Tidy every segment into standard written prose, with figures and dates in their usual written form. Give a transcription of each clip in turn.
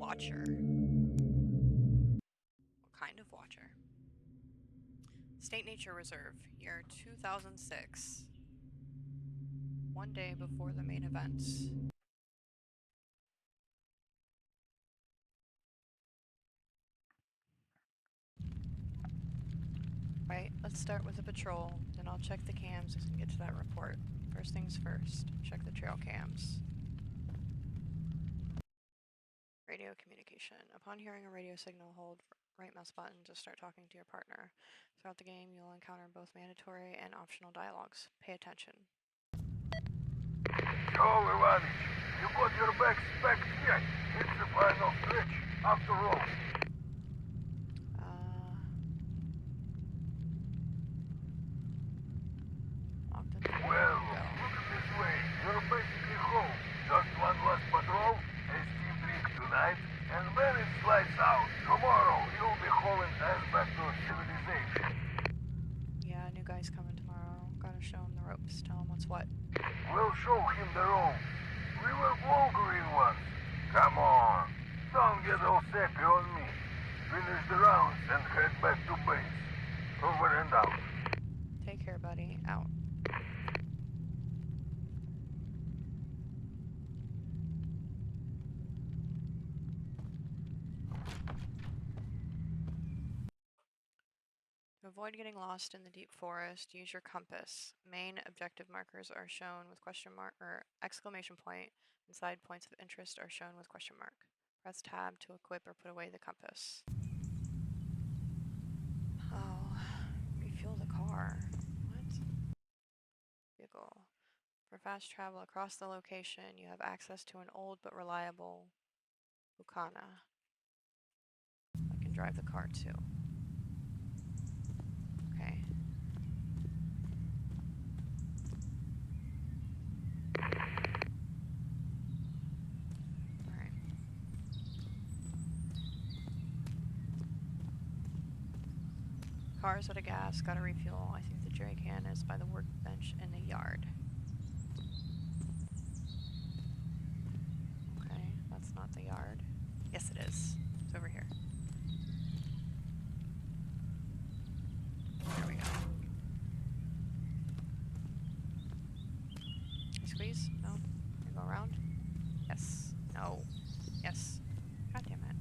watcher. What kind of watcher? State Nature Reserve, year 2006. One day before the main event. Right, let's start with the patrol, then I'll check the cams and get to that report. First things first, check the trail cams. Radio communication. Upon hearing a radio signal, hold right mouse button to start talking to your partner. Throughout the game, you'll encounter both mandatory and optional dialogues. Pay attention. Yo, Ivanic, you got your bags packed yet? It's the final stretch, after all. Well, look at this way. You're basically home. Just one last patrol, a steam drink tonight, and then it slides out. Tomorrow, you'll be hauling ass back to civilization. Yeah, new guy's coming tomorrow. Gotta show him the ropes. Tell him what's what. We'll show him the ropes. We were Wolverine once. Come on. Don't get all sappy on me. Finish the rounds and head back to base. Over and out. Take care, buddy. Out. To avoid getting lost in the deep forest, use your compass. Main objective markers are shown with question mark or exclamation point, and side points of interest are shown with question mark. Press tab to equip or put away the compass. Oh, refuel the car. What? Vehicle. For fast travel across the location, you have access to an old but reliable Ukana. I can drive the car too. Okay. Alright. Car's out of gas, gotta refuel. I think the jerry can is by the workbench in the yard. Okay, that's not the yard. Yes, it is. It's over here. There we go. Squeeze? No? Can I go around? Yes. No. Yes. God damn it.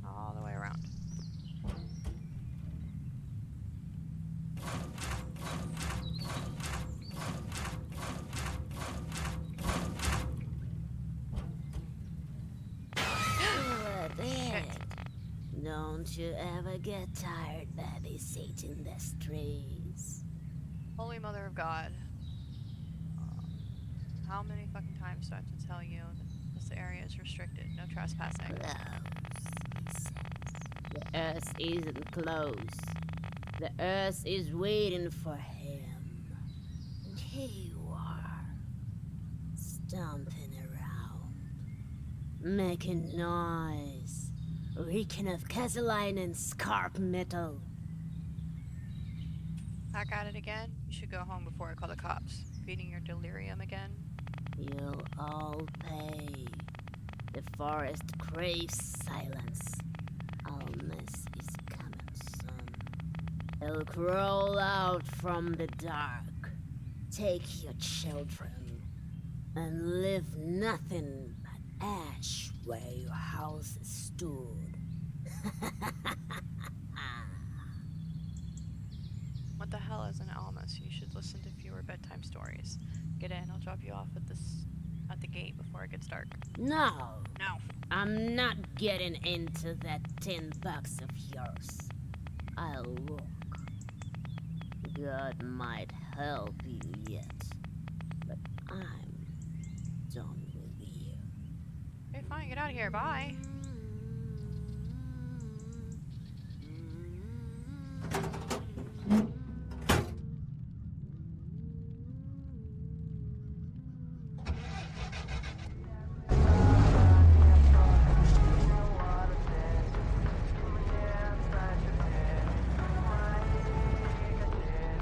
All the way around. Don't you ever get tired babysitting the streets? Holy Mother of God. How many fucking times do I have to tell you that this area is restricted? No trespassing. Close, he says. The earth isn't close. The earth is waiting for him. And here you are, stomping around, making noise, reeking of gasoline and scarp metal. Back at it again? You should go home before I call the cops. Feeding your delirium again? You'll all pay. The forest craves silence. Almas is coming soon. He'll crawl out from the dark, take your children, and leave nothing but ash where your house stood. What the hell is an Almas? You should listen to fewer bedtime stories. Get in, I'll drop you off at the gate before it gets dark. No, No. I'm not getting into that $10 of yours. I'll walk. God might help you yet, but I'm done with you. Okay, fine, get out of here, bye.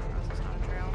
Oh, is this not a trail?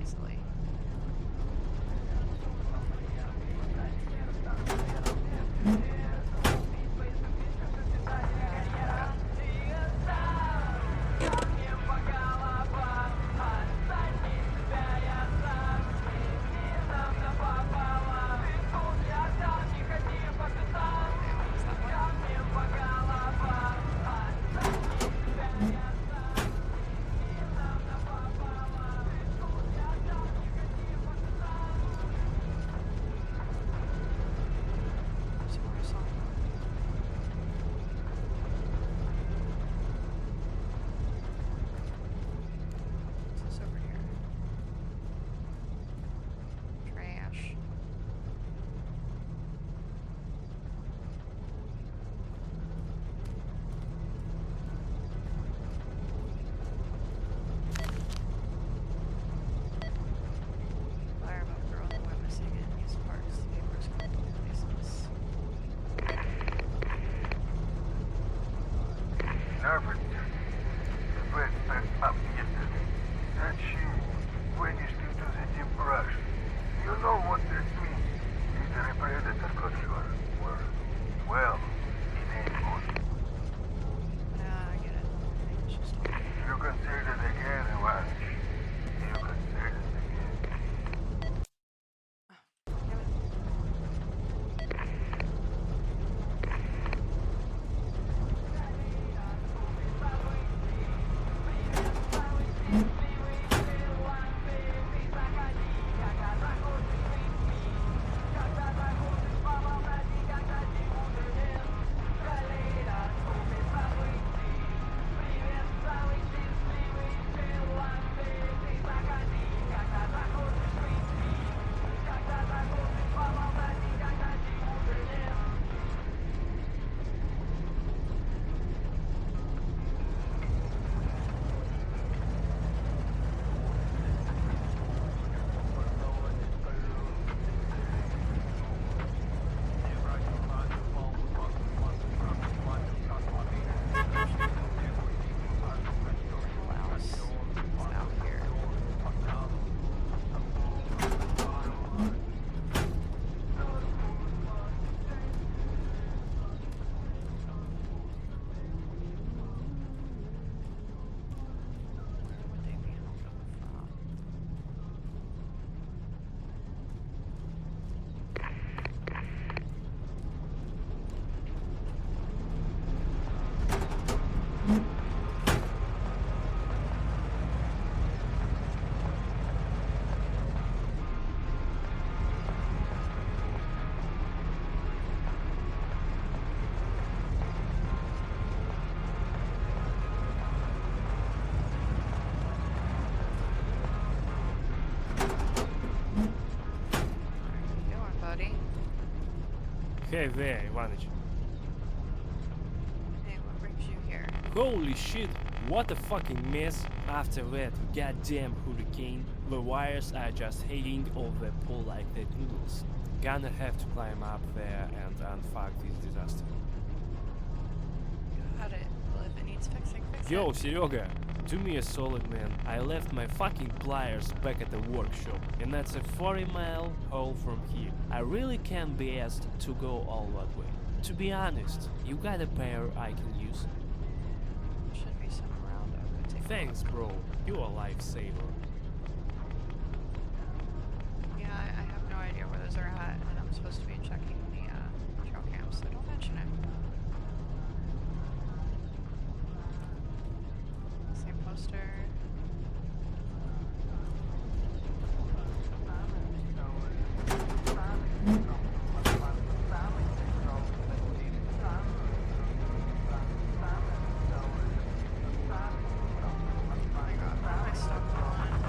easily. Okay, what was that one? Somewhere I saw one. What's this over here? Trash. Fire above girl who went missing in amusement parks. Papers completely faceless. Nervous. First stepped up yesterday. That she vanished into the deep brush. You know what that means. Either a predator got her, or, well, it ain't good. Yeah, I get it. It's just talking. You can say that again, Ivanish. You can say that again. Damn it. Who else is out here? Where would they be coming from? Where you going, buddy? Hey there, Ivanish. Hey, what brings you here? Holy shit, what a fucking mess. After that goddamn hurricane, the wires are just hanging over the pole like the noodles. Gonna have to climb up there and unfuck this disaster. Got it. Well, if it needs fixing, fix Yo, it. Serega, do me a solid, man. I left my fucking pliers back at the workshop, and that's a 40-mile haul from here. I really can't be asked to go all that way. To be honest, you got a pair I can use? Should be some around. I'll go take a Thanks, look. bro. You're a lifesaver. Yeah, I have no idea where those are at, and I'm supposed to be checking the trail cams, so don't mention it. Same poster. Oh my god, where am I stuck going?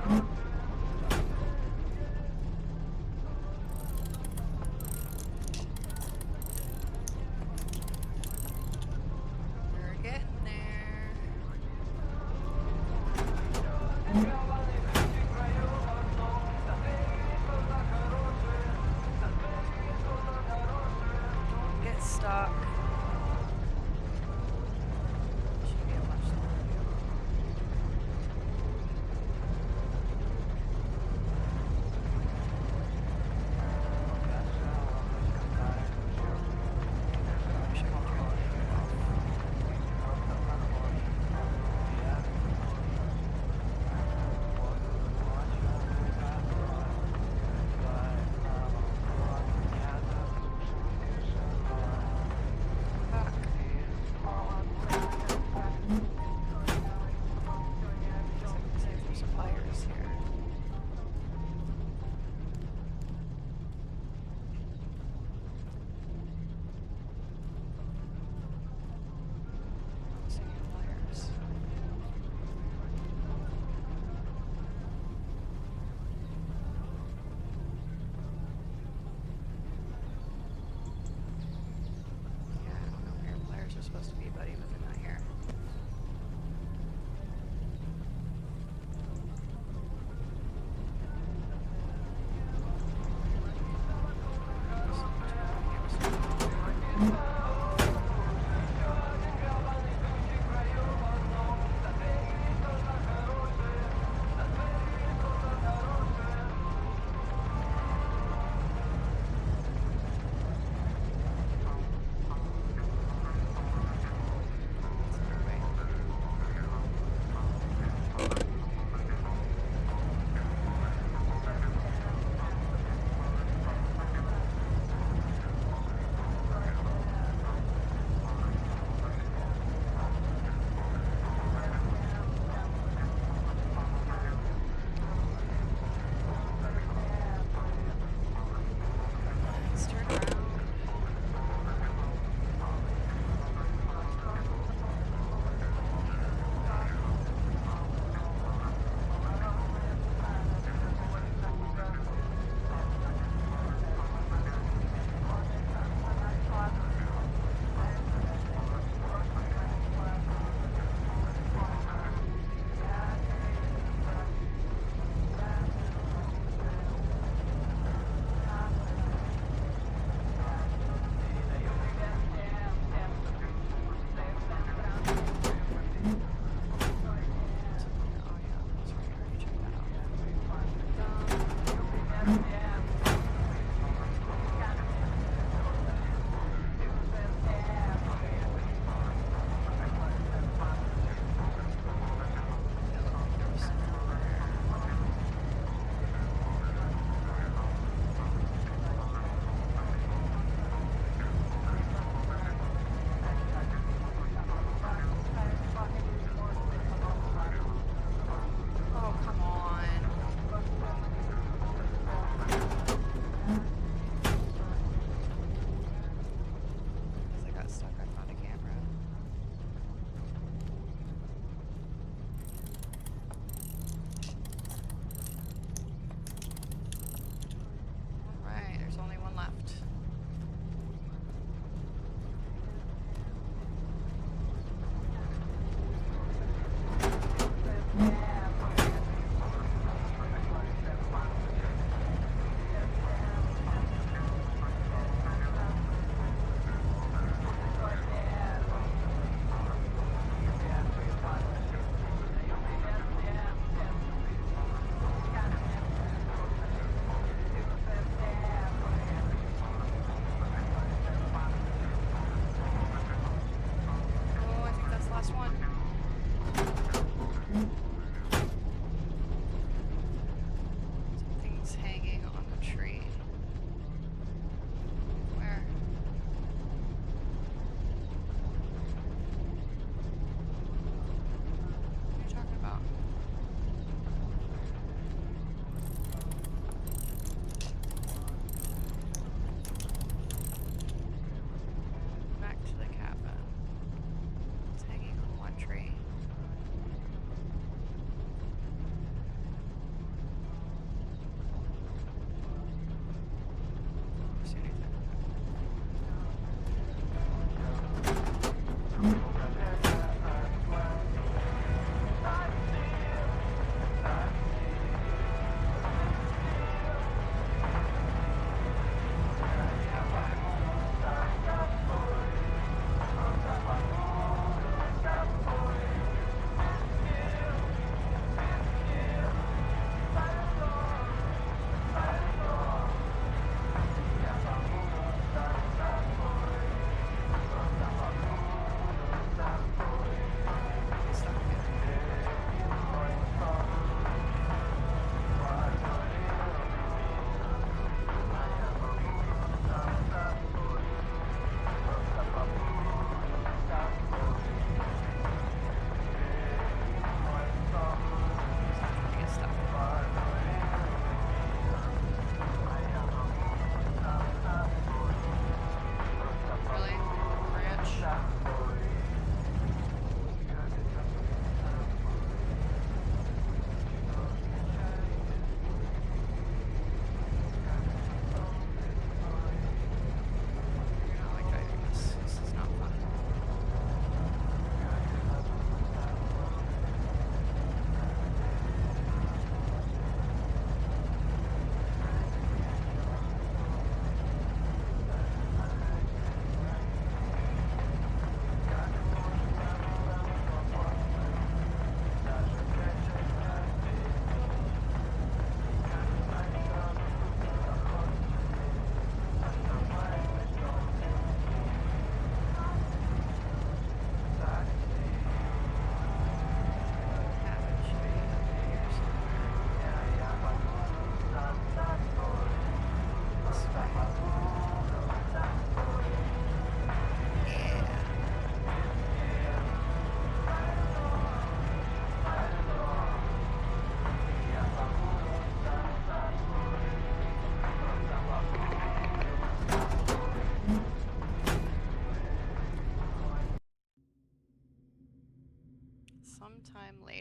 We're getting there. Don't get stuck. Should be a much smaller vehicle. Should hold your leg off. Back. See if there's suppliers here. See any pliers. Yeah, I don't know where your pliers are supposed to be, buddy, but they're not here.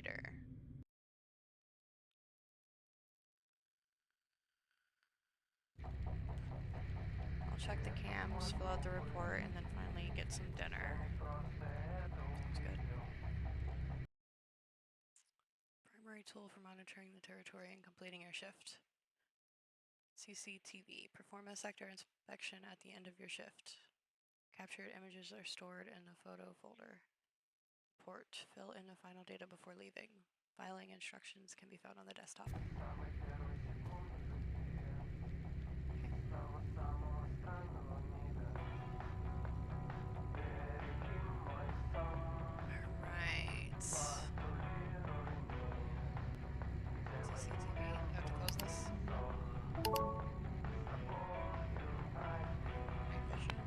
later. I'll check the cams, fill out the report, and then finally get some dinner. Sounds good. Primary tool for monitoring the territory and completing your shift. CCTV. Perform a sector inspection at the end of your shift. Captured images are stored in a photo folder. Report. Fill in the final data before leaving. Filing instructions can be found on the desktop. Alright. CCTV. You have to close this. Night vision.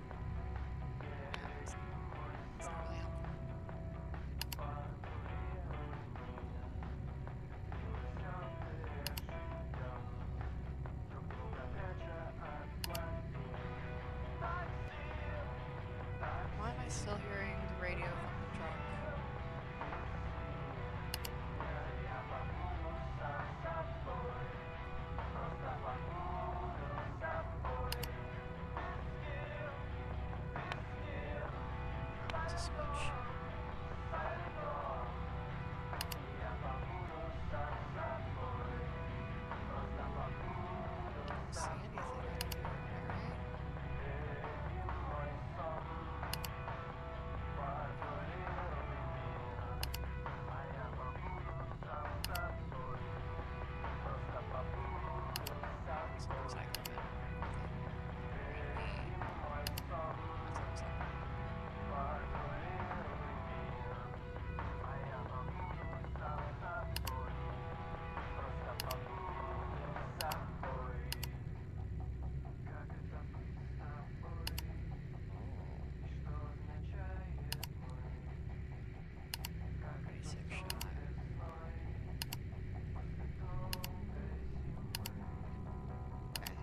Yeah, it's not really helpful. Why am I still hearing the radio from the truck? It's a switch. Don't see anything on here, alright? So looks like a bit. Maybe. That's what it looks like. Pretty sick shot. Okay.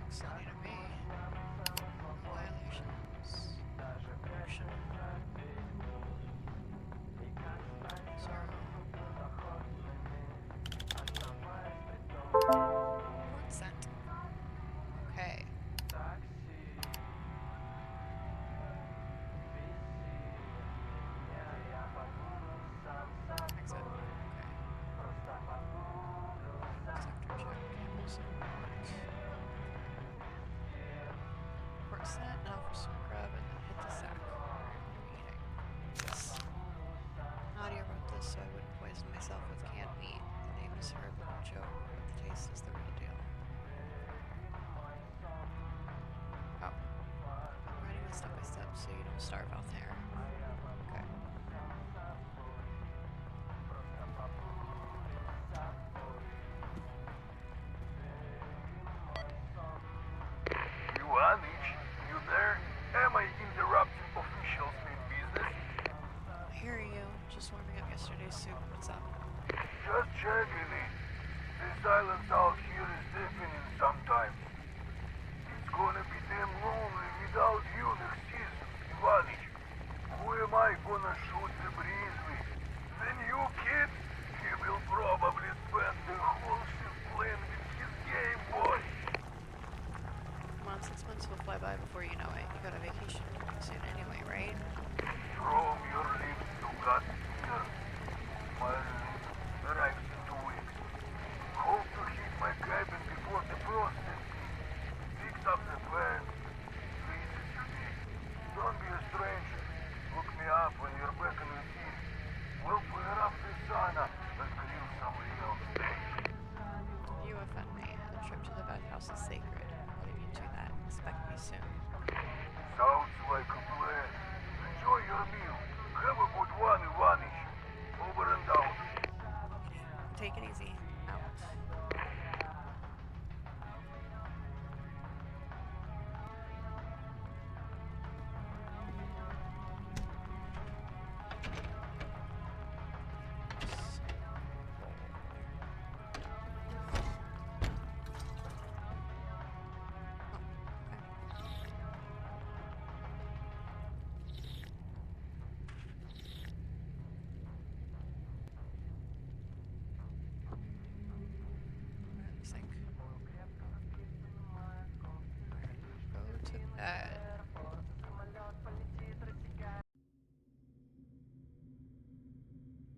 Looks sunny to me. No violations. Motion. Zero. Report sent. Okay. Exit. Okay. Sector check. Cameras unlocked. Report sent. Now for some grub and then hit the sack. Alright, what are we eating? This. Nadia wrote this so I wouldn't poison myself with canned meat. The name is her little joke, but the taste is the real deal. Oh. I'm writing this step by step so you don't starve out there. Okay. Ivanish, you there? Am I interrupting officials in business? I hear you. Just warming up yesterday's soup. What's up? Just checking in. The silence out here is deafening sometimes. It's gonna be damn lonely without you next season, Ivanish. Who am I gonna shoot the breeze with? The new kid? He will probably spend the whole shift playing with his Game Boy. Come on, 6 months will fly by before you know it. You got a vacation coming soon anyway, right? From your lips to God's ears. My release arrives in 2 weeks. Hope to hit my cabin before the frost sets in. Fix up the pants. Visit me. Don't be a stranger. Look me up when you're back in the team. We'll fire up the sauna and grill some real steak. You offend me. The trip to the bathhouse is sacred. I'll leave you to that. Expect me soon. Sounds like a plan. Enjoy your meal. Have a good one, Ivanish. Over and out. Take it easy. Out.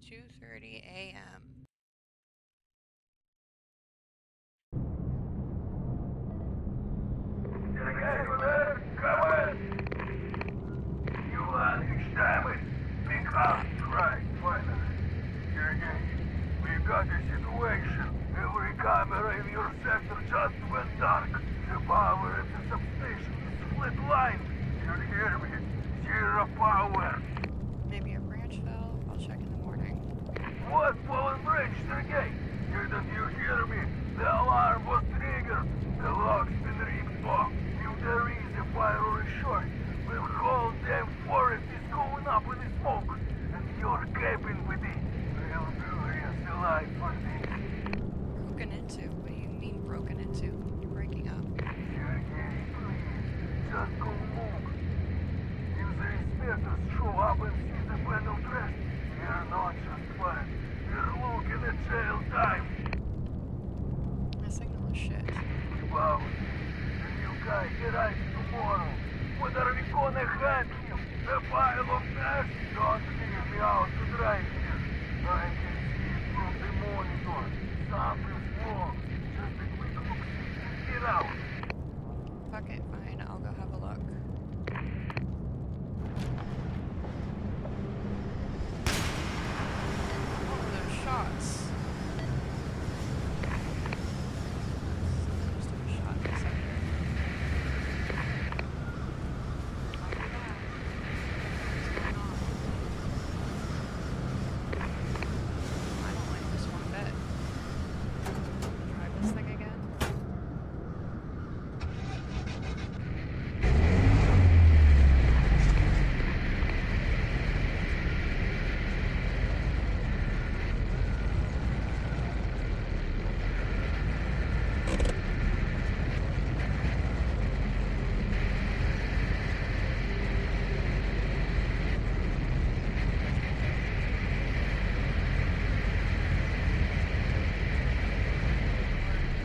2:30 a.m. Sergei, you there? Come in! You understand me? Pick up! Right, finally. Sergei, we got a situation. Every camera in your sector just went dark. The power at the substation is split line. You hear me? Zero power. Maybe a branch fell. I'll check in the morning. What fallen bridge, Sergei? Didn't you hear me? The alarm was triggered. The lock's been ripped off. If there is a fire or a short, the whole damn forest is going up in the smoke. And you're caping with it. We'll do this alive for this. Broken into? What do you mean broken into? You're breaking up. Sergei, please, just go move. If the inspectors show up and see the panel dressed, we're not just fine. We're looking at jail time. My signal is shit. Wow. The new guy arrives tomorrow. What are we gonna hand him? A pile of mess? Don't leave me out to dry here. I can see it from the monitor. Something's wrong. Just a quick look and get out. Fuck it, fine. I'll go have a look. What were those shots? Someone just took a shot in the sector. I'll be back. What's going on? I don't like this one bit. Try this thing again.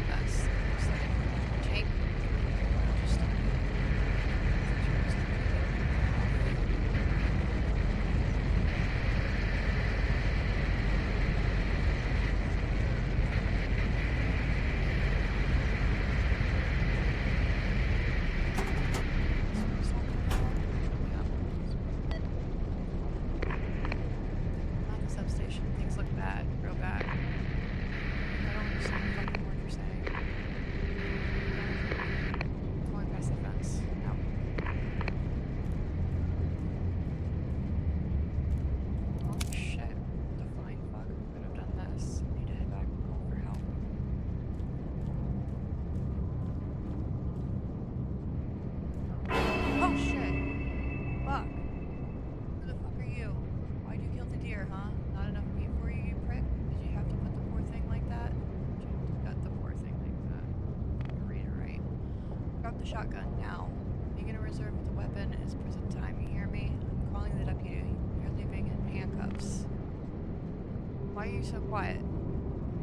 That's looks like a tank. Just Not the substation. Things look bad, real bad. I don't understand a fucking word you're saying. Going past the fence. No. Oh shit. The flying fuck could have done this. Need to head back and call for help. Oh shit. Fuck. Who the fuck are you? Why'd you kill the deer, huh? Not enough meat for you, you prick? Did you have to put the poor thing like that? Did you gut the poor thing like that? You read it right. Drop the shotgun now. Being in a reserve with a weapon is prison time, you hear me? I'm calling the deputy. You're leaving in handcuffs. Why are you so quiet?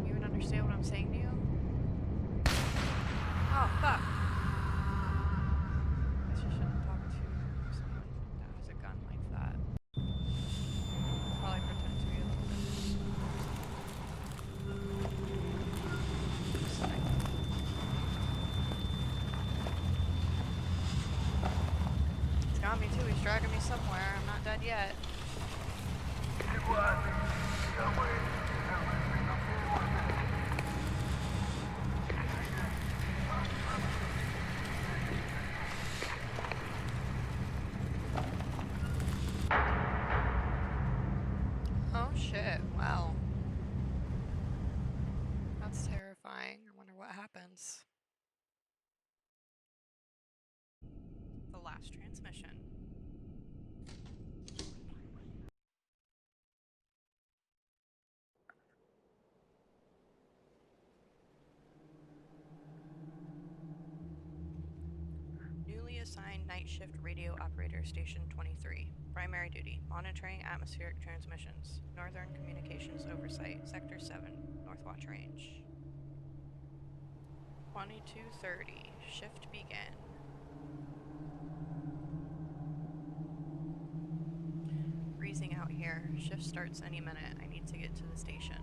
You even understand what I'm saying to you? Oh, fuck! Guess you shouldn't talk to someone that has a gun like that. Probably pretend to be a little bit. Just like- He's got me too. He's dragging me somewhere. I'm not dead yet. Иваны, come in. Everything okay with it? Oh shit. Wow. That's terrifying. I wonder what happens. The last transmission. Newly assigned night shift radio operator station 23. Primary duty, monitoring atmospheric transmissions. Northern Communications Oversight, Sector 7, Northwatch Range. 22:30. Shift begin. Freezing out here. Shift starts any minute. I need to get to the station?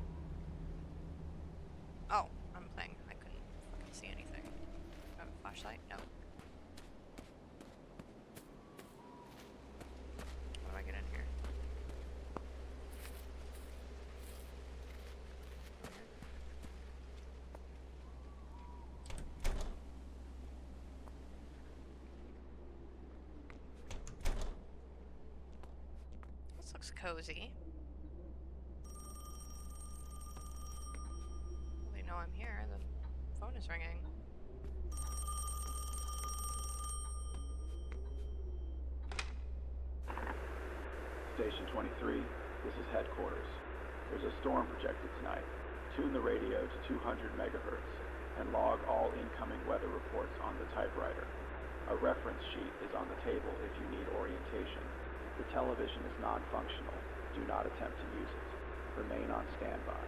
Oh, I'm playing. I couldn't fucking see anything. Do I have a flashlight? No. How do I get in here? Over here? This looks cozy. Well, they know I'm here. The phone is ringing. Station 23, this is headquarters. There's a storm projected tonight. Tune the radio to 200 megahertz and log all incoming weather reports on the typewriter. A reference sheet is on the table if you need orientation. The television is non-functional. Do not attempt to use it. Remain on standby.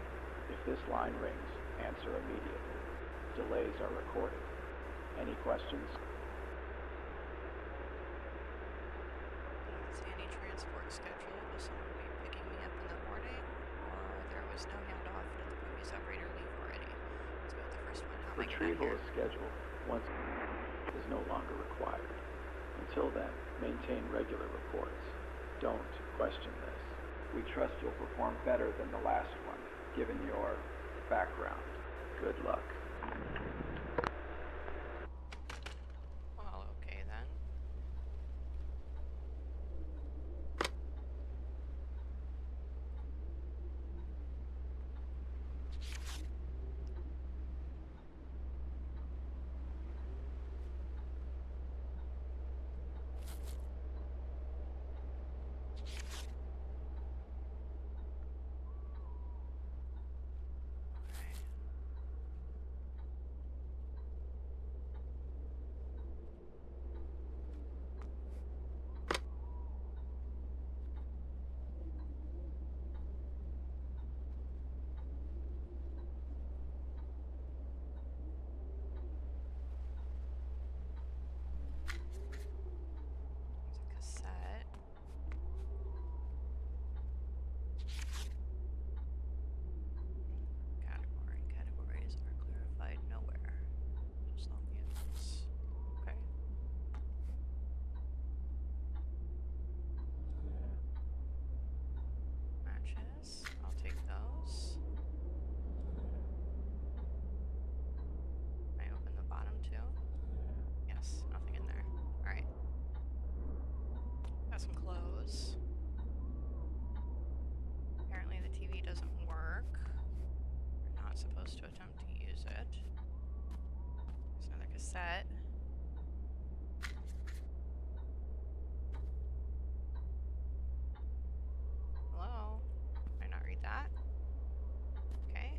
If this line rings, answer immediately. Delays are recorded. Any questions? I don't see any transport scheduled. Will someone be picking me up in the morning? Or there was no handoff? Did the previous operator leave already? Let's go with the first one. How am I getting out Retrieval here? is scheduled once is no longer required. Until then, maintain regular reports. Don't question this. We trust you'll perform better than the last one, given your background. Good luck. Well, okay then. Okay. There's a cassette. Category. Categories are clarified nowhere. Just on the ends. Okay. Matches. I'll take those. Can I open the bottom too? Yes, nothing in there. Alright. Got some clothes. Apparently the TV doesn't work. We're not supposed to attempt to use it. There's another cassette. Hello? Can I not read that? Okay.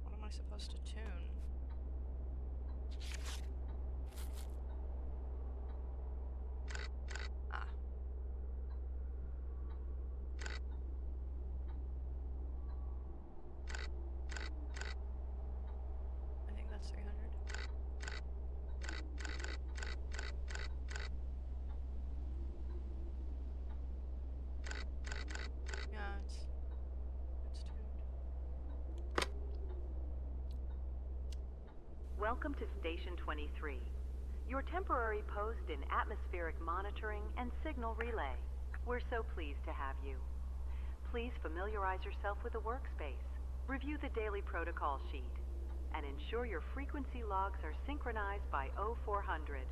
What am I supposed to tune? Ah. I think that's 300. Yeah, it's tuned. Welcome to Station 23, your temporary post in atmospheric monitoring and signal relay. We're so pleased to have you. Please familiarize yourself with the workspace, review the daily protocol sheet, and ensure your frequency logs are synchronized by 0400.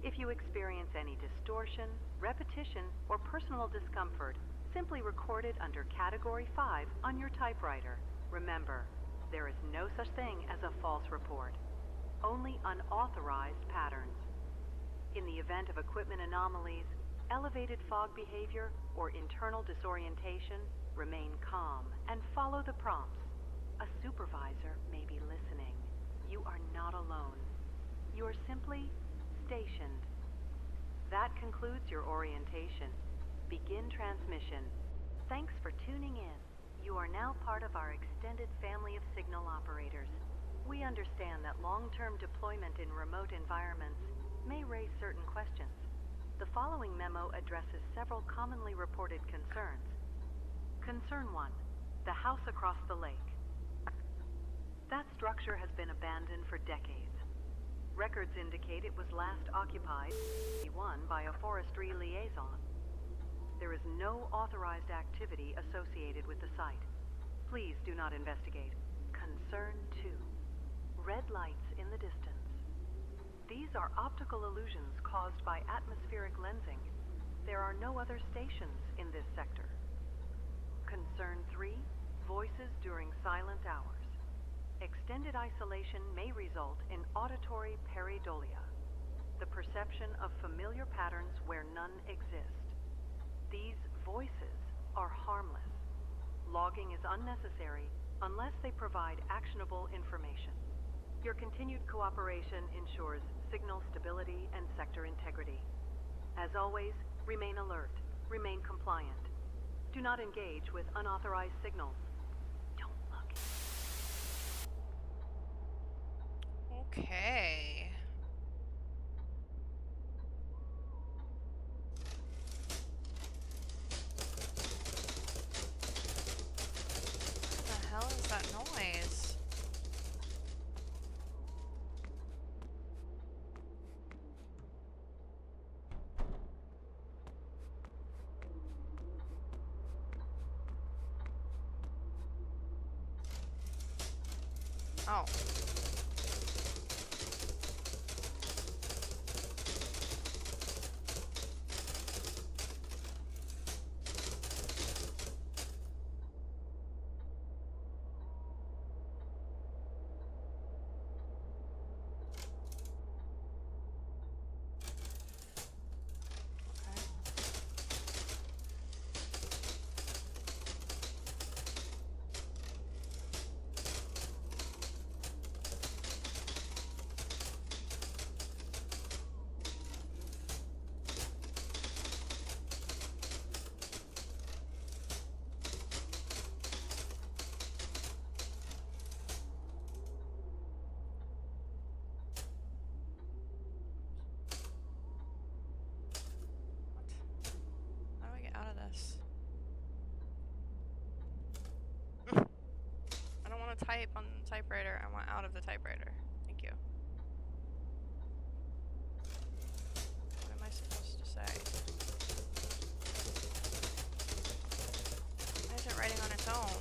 If you experience any distortion, repetition, or personal discomfort, simply record it under Category 5 on your typewriter. Remember, there is no such thing as a false report, only unauthorized patterns. In the event of equipment anomalies, elevated fog behavior, or internal disorientation, remain calm and follow the prompts. A supervisor may be listening. You are not alone. You are simply stationed. That concludes your orientation. Begin transmission. Thanks for tuning in. You are now part of our extended family of signal operators. We understand that long-term deployment in remote environments may raise certain questions. The following memo addresses several commonly reported concerns. Concern 1. The house across the lake. That structure has been abandoned for decades. Records indicate it was last occupied by a forestry liaison. There is no authorized activity associated with the site. Please do not investigate. Concern 2. Red lights in the distance. These are optical illusions caused by atmospheric lensing. There are no other stations in this sector. Concern 3. Voices during silent hours. Extended isolation may result in auditory pareidolia, the perception of familiar patterns where none exist. These voices are harmless. Logging is unnecessary unless they provide actionable information. Your continued cooperation ensures signal stability and sector integrity. As always, remain alert, remain compliant. Do not engage with unauthorized signals. Don't look. Okay. What the hell is that noise? Oh. Okay. What? How do I get out of this? I don't want to type on the typewriter. I want out of the typewriter. Thank you. What am I supposed to say? Why is it writing on its own?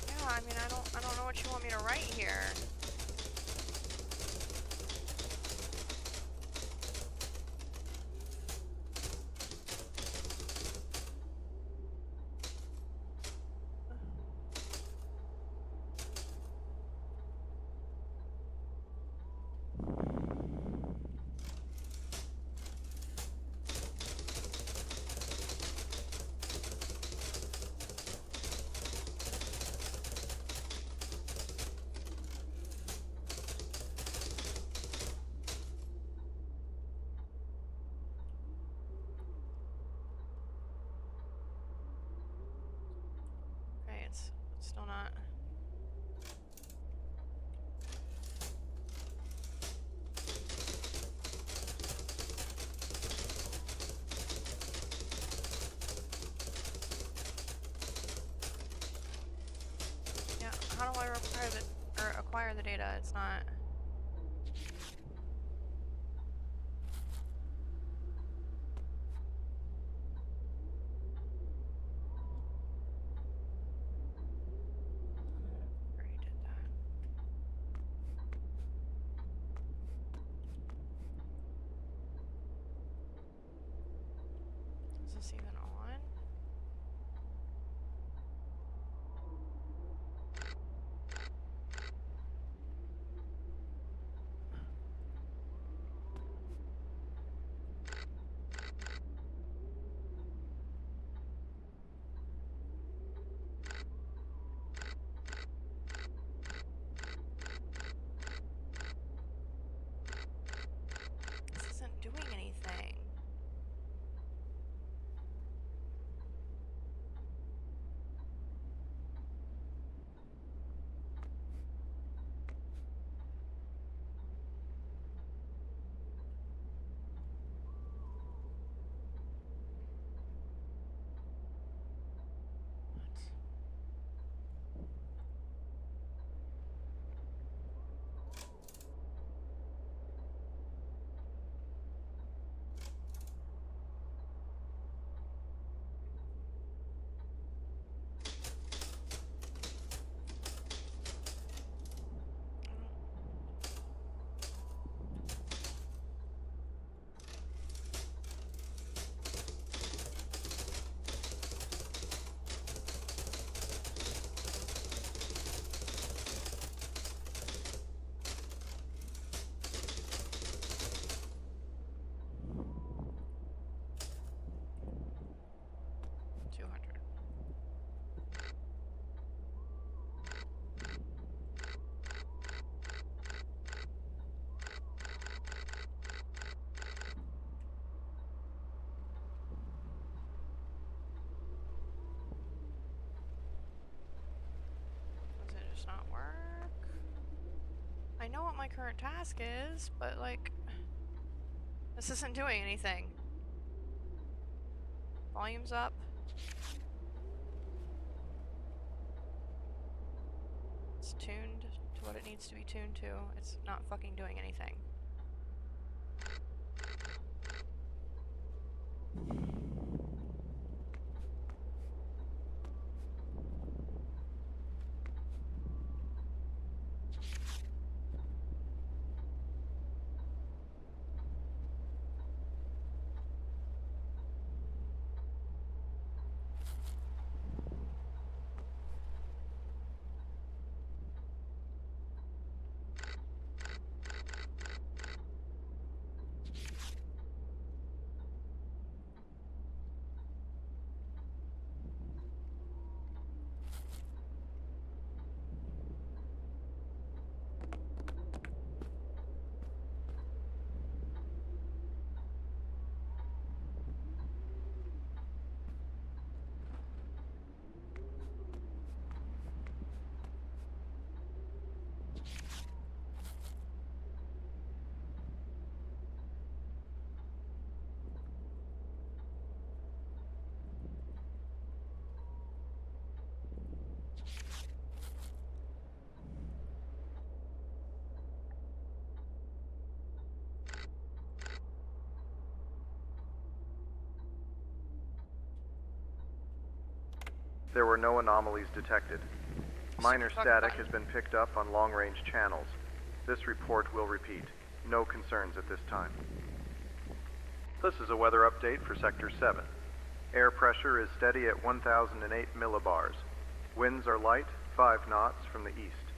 Yeah, I mean, I don't know what you want me to write here. Okay, it's still not. Yeah, how do I require the or acquire the data? It's not. Already did that. Is this even on? know what my current task is, but like, this isn't doing anything. Volume's up. It's tuned to what it needs to be tuned to. It's not fucking doing anything. There were no anomalies detected. Minor Super fucking static button. has been picked up on long-range channels. This report will repeat. No concerns at this time. This is a weather update for Sector 7. Air pressure is steady at 1008 millibars. Winds are light, 5 knots from the east.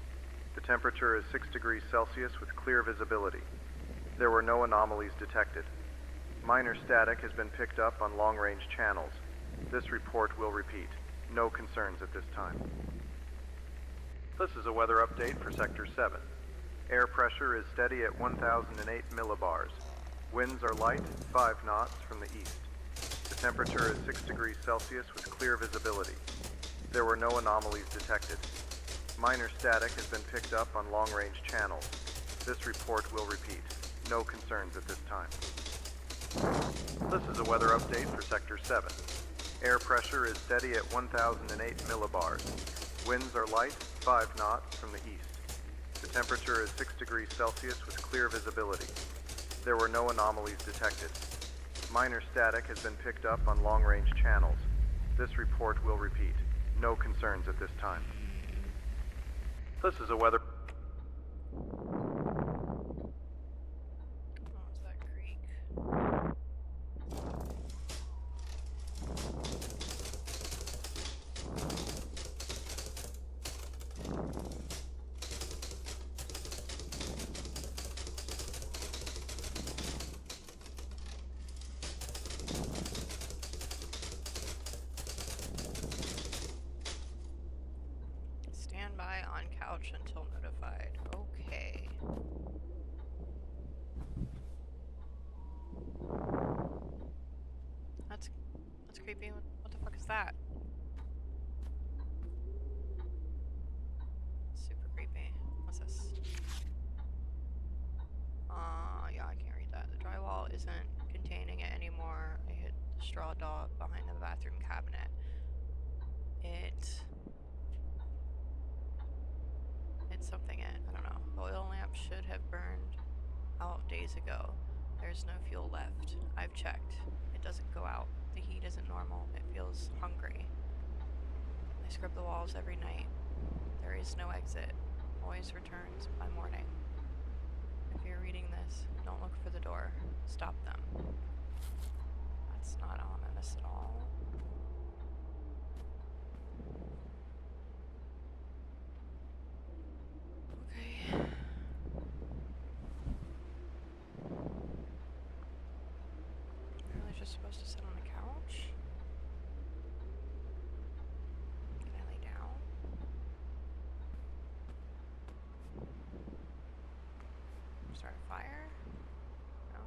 The temperature is 6 degrees Celsius with clear visibility. There were no anomalies detected. Minor static has been picked up on long-range channels. This report will repeat. No concerns at this time. This is a weather update for Sector 7. Air pressure is steady at 1008 millibars. Winds are light, 5 knots from the east. The temperature is 6 degrees Celsius with clear visibility. There were no anomalies detected. Minor static has been picked up on long-range channels. This report will repeat. No concerns at this time. This is a weather update for Sector 7. Air pressure is steady at 1008 millibars. Winds are light, 5 knots from the east. The temperature is 6 degrees Celsius with clear visibility. There were no anomalies detected. Minor static has been picked up on long-range channels. This report will repeat. No concerns at this time. This is a weather... What was that creak? Stand by on couch until notified. Okay. That's creepy. What the fuck is that? Super creepy. What's this? Yeah, I can't read that. The drywall isn't containing it anymore. I hit the straw dog behind the bathroom cabinet. It's something I don't know. The oil lamp should have burned out days ago. There's no fuel left. I've checked. It doesn't go out. The heat isn't normal. It feels hungry. I scrub the walls every night. There is no exit. Always returns by morning. If you're reading this, don't look for the door. Stop them. That's not ominous at all. Okay. I'm really just supposed to sit on the couch? Can I lay down? Start a fire? No?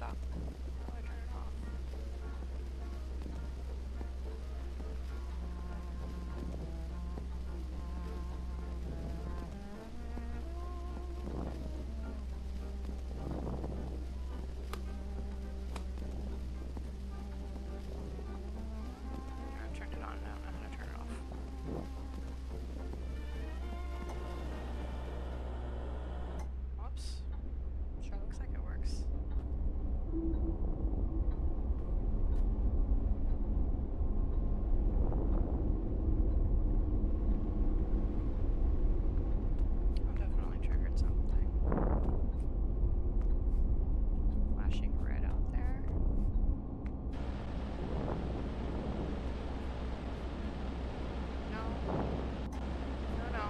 stop. How do I turn it off? I turned it on. Now I don't know how to turn it off. Whoops. Sure looks like it works. I've definitely triggered something. Flashing red out there. No. No, no.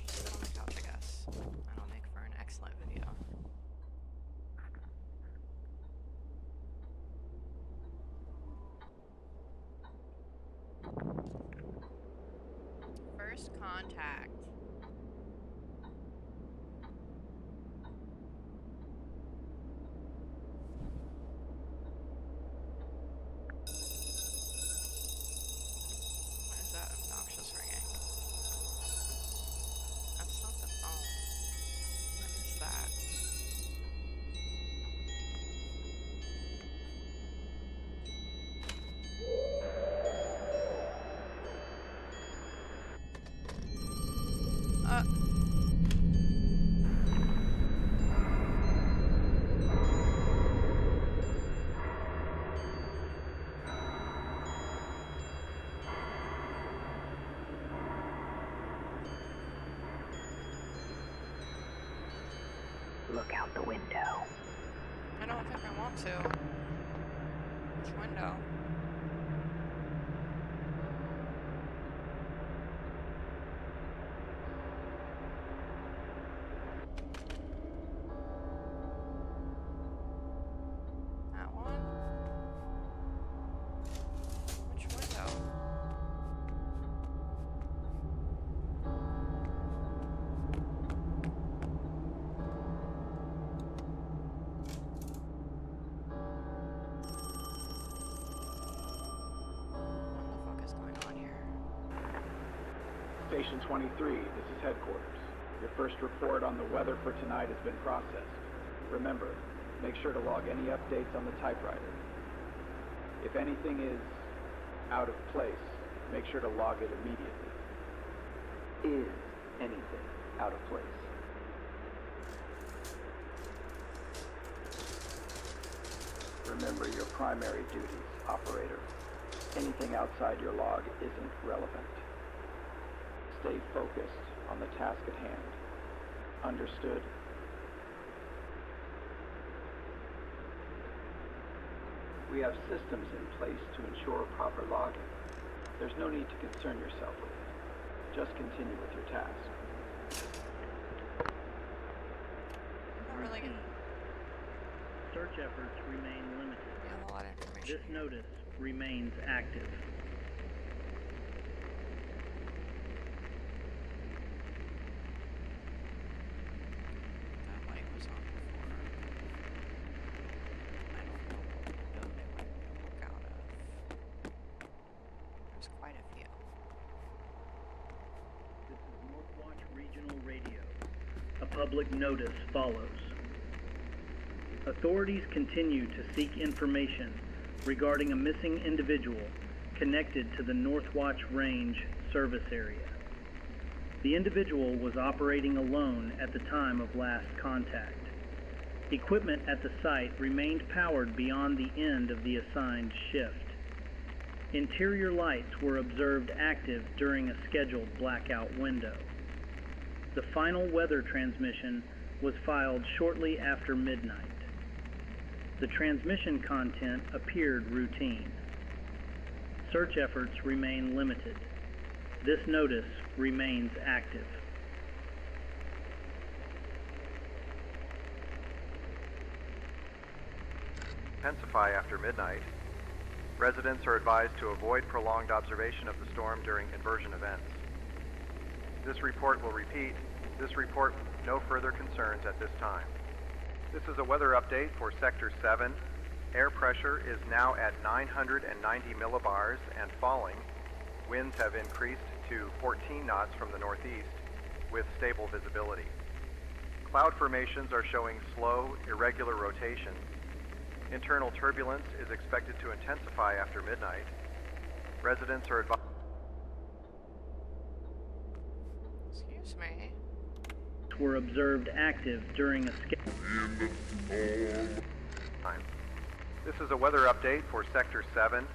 Just sit on the couch, I guess. That'll make for an excellent video. First contact. What is that obnoxious ringing? That's not the phone. What is that? Uh. Look out the window. I don't think I want to. Which window? That one? Which window? What the fuck is going on here? Station 23, this is headquarters. Your first report on the weather for tonight has been processed. Remember, make sure to log any updates on the typewriter. If anything is out of place, make sure to log it immediately. Is anything out of place? Remember your primary duties, operator. Anything outside your log isn't relevant. Stay focused on the task at hand. Understood? We have systems in place to ensure proper logging. There's no need to concern yourself with it. Just continue with your task. Not really getting Search efforts remain limited. a lot of information. This notice remains active. That light was on before. I don't know what window they wanted me to look out of. There's quite a few. This is Northwatch Regional Radio. A public notice follows. Authorities continue to seek information regarding a missing individual connected to the Northwatch Range service area. The individual was operating alone at the time of last contact. Equipment at the site remained powered beyond the end of the assigned shift. Interior lights were observed active during a scheduled blackout window. The final weather transmission was filed shortly after midnight. The transmission content appeared routine. Search efforts remain limited. This notice remains active. intensify after midnight. Residents are advised to avoid prolonged observation of the storm during inversion events. This report will repeat. This report, no further concerns at this time. This is a weather update for Sector 7. Air pressure is now at 990 millibars and falling. Winds have increased to 14 knots from the northeast with stable visibility. Cloud formations are showing slow, irregular rotation. Internal turbulence is expected to intensify after midnight. Residents are advised. Excuse me. Were observed active during a This is a weather update for Sector 7.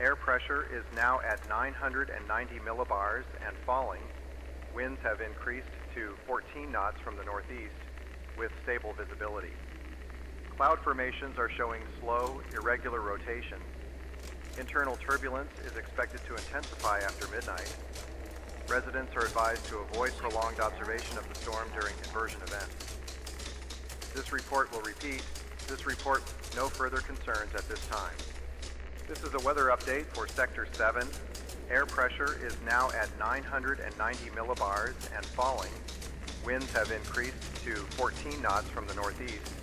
Air pressure is now at 990 millibars and falling. Winds have increased to 14 knots from the northeast with stable visibility. Cloud formations are showing slow, irregular rotation. Internal turbulence is expected to intensify after midnight. Residents are advised to avoid prolonged observation of the storm during inversion events. This report will repeat. This report, no further concerns at this time. This is a weather update for Sector 7. Air pressure is now at 990 millibars and falling. Winds have increased to 14 knots from the northeast.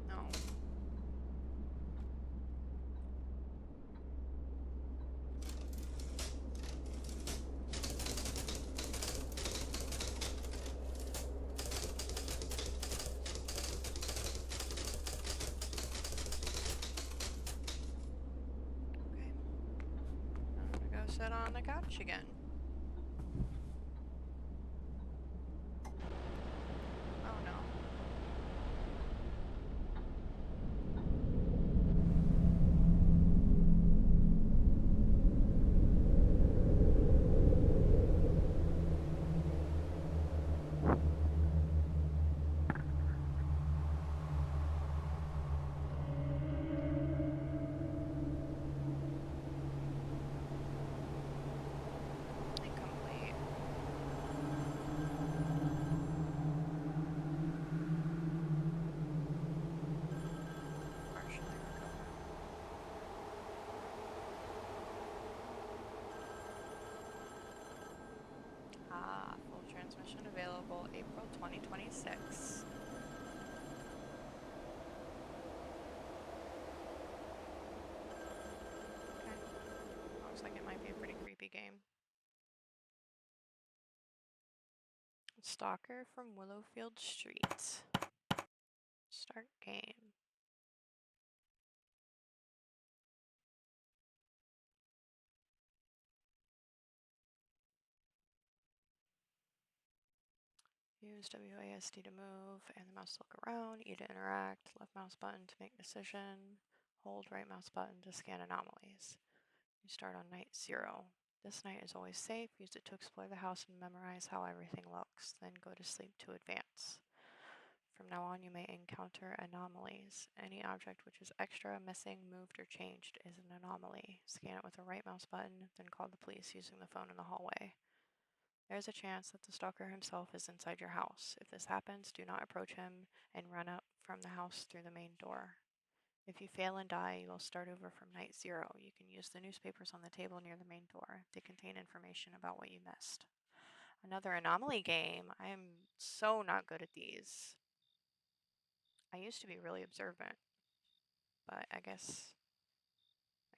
No. Okay. I'm gonna go sit on the couch again. Oh no. Incomplete. Partially recovered. Full transmission available April 2026. Okay. Looks like it might be a pretty creepy game. Stalker from Willowfield Street. Start game. Use WASD to move and the mouse to look around, E to interact, left mouse button to make decision, hold right mouse button to scan anomalies. You start on night 0. This night is always safe. Use it to explore the house and memorize how everything looks. Then go to sleep to advance. From now on, you may encounter anomalies. Any object which is extra, missing, moved, or changed is an anomaly. Scan it with the right mouse button, then call the police using the phone in the hallway. There's a chance that the stalker himself is inside your house. If this happens, do not approach him and run up from the house through the main door. If you fail and die, you will start over from night 0. You can use the newspapers on the table near the main door. They contain information about what you missed. Another anomaly game. I am so not good at these. I used to be really observant, but I guess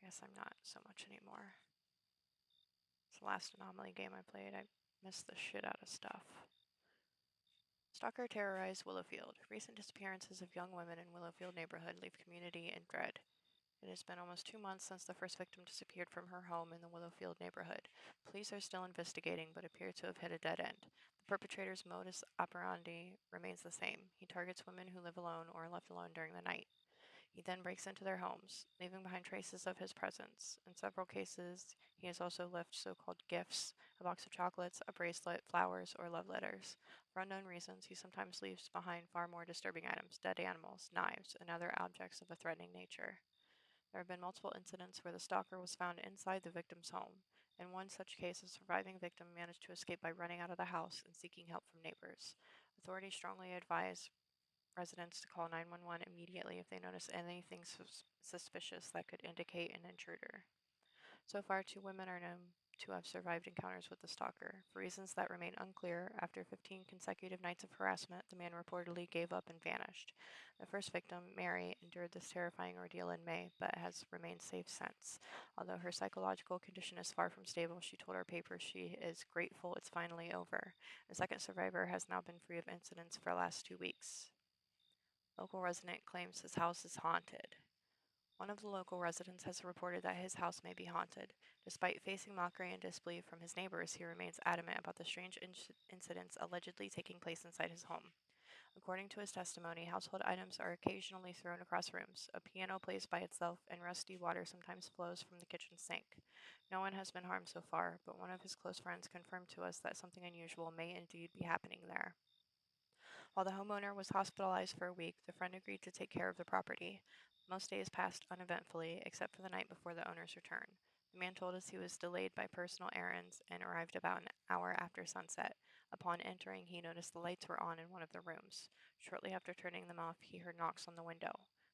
I'm not so much anymore. It's the last anomaly game I played. I missed the shit out of stuff. Stalker terrorized Willowfield. Recent disappearances of young women in Willowfield neighborhood leave community in dread. It has been almost 2 months since the first victim disappeared from her home in the Willowfield neighborhood. Police are still investigating, but appear to have hit a dead end. The perpetrator's modus operandi remains the same. He targets women who live alone or are left alone during the night. He then breaks into their homes, leaving behind traces of his presence. In several cases, He has also left so-called gifts, a box of chocolates, a bracelet, flowers, or love letters. For unknown reasons, he sometimes leaves behind far more disturbing items, dead animals, knives, and other objects of a threatening nature. There have been multiple incidents where the stalker was found inside the victim's home. In one such case, a surviving victim managed to escape by running out of the house and seeking help from neighbors. Authorities strongly advise residents to call 911 immediately if they notice anything suspicious that could indicate an intruder. So far, 2 women are known to have survived encounters with the stalker. For reasons that remain unclear, after 15 consecutive nights of harassment, the man reportedly gave up and vanished. The first victim, Mary, endured this terrifying ordeal in May, but has remained safe since. Although her psychological condition is far from stable, she told our paper she is grateful it's finally over. The second survivor has now been free of incidents for the last 2 weeks. Local resident claims his house is haunted. One of the local residents has reported that his house may be haunted. Despite facing mockery and disbelief from his neighbors, he remains adamant about the strange incidents allegedly taking place inside his home. According to his testimony, household items are occasionally thrown across rooms. A piano plays by itself, and rusty water sometimes flows from the kitchen sink. No one has been harmed so far, but one of his close friends confirmed to us that something unusual may indeed be happening there. While the homeowner was hospitalized for a week, the friend agreed to take care of the property. Most days passed uneventfully, except for the night before the owner's return. The man told us he was delayed by personal errands and arrived about an hour after sunset. Upon entering, he noticed the lights were on in one of the rooms. Shortly after turning them off, he heard knocks on the window.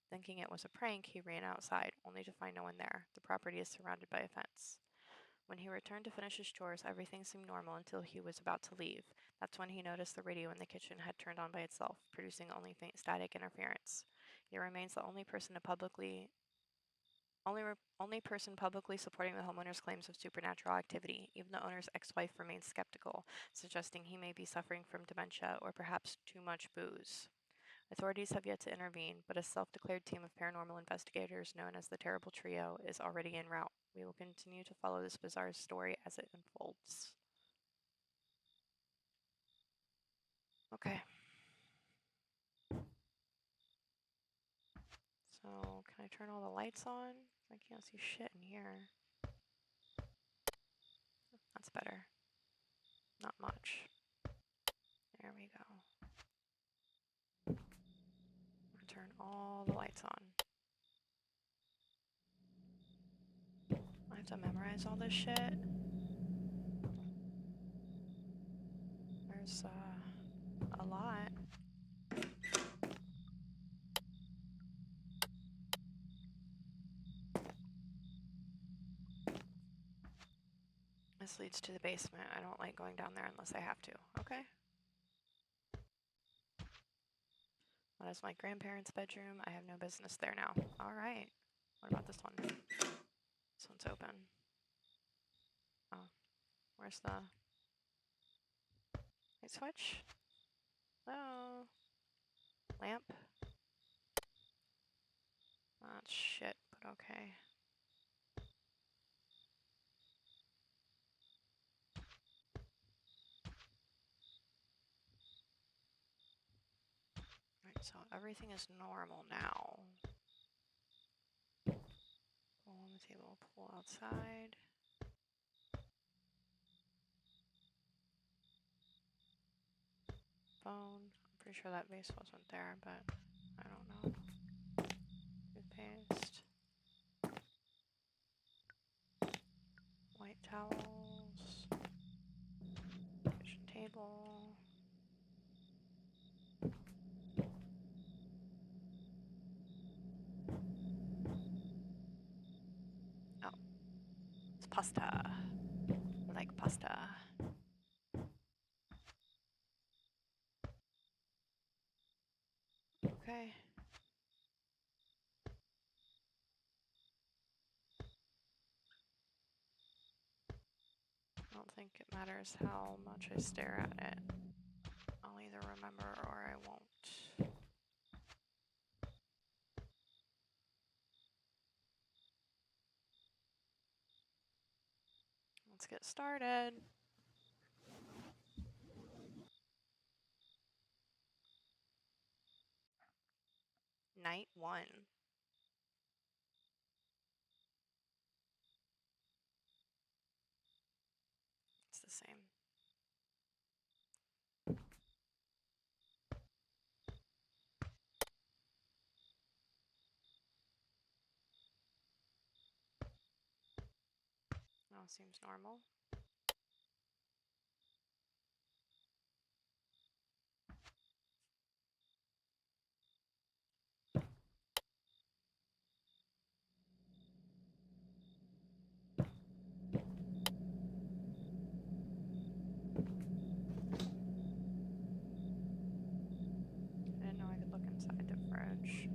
Thinking it was a prank, he ran outside, only to find no one there. The property is surrounded by a fence. When he returned to finish his chores, everything seemed normal until he was about to leave. That's when he noticed the radio in the kitchen had turned on by itself, producing only faint static interference. He remains the only person publicly supporting the homeowner's claims of supernatural activity. Even the owner's ex-wife remains skeptical, suggesting he may be suffering from dementia or perhaps too much booze. Authorities have yet to intervene, but a self-declared team of paranormal investigators known as the Terrible Trio is already en route. We will continue to follow this bizarre story as it unfolds. Okay. So, can I turn all the lights on? I can't see shit in here. That's better. Not much. There we go. I'm gonna turn all the lights on. I have to memorize all this shit. There's a lot. This leads to the basement. I don't like going down there unless I have to. Okay. That is my grandparents' bedroom. I have no business there now. Alright. What about this one? This one's open. Oh. Where's the light switch? Hello? Lamp? That's shit, but okay. Right, so everything is normal now. Pull on the table, pull outside. Phone. I'm pretty sure that vase wasn't there, but I don't know. Toothpaste. White towels. Kitchen table. Oh, it's pasta. I like pasta. Okay. I don't think it matters how much I stare at it. I'll either remember or I won't. Let's get started. Night 1. seems normal. I didn't know I could look inside the fridge.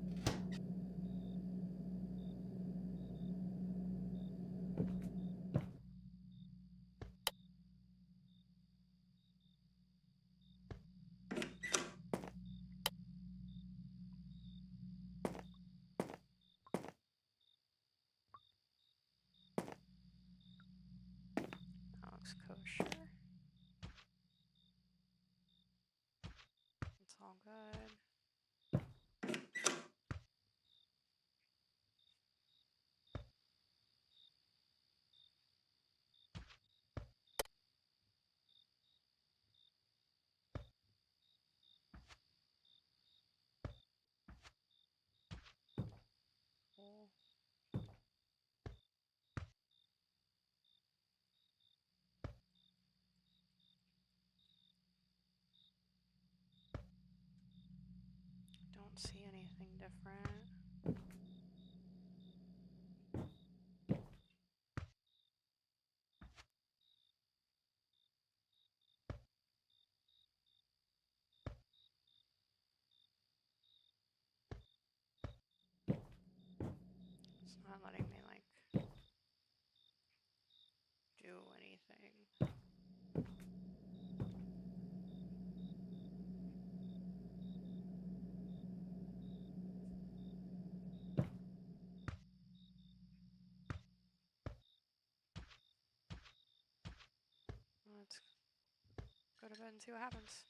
That looks kosher. It's all good. Cool. Don't see anything different. It's not letting me, like, do anything. Let's go to bed and see what happens.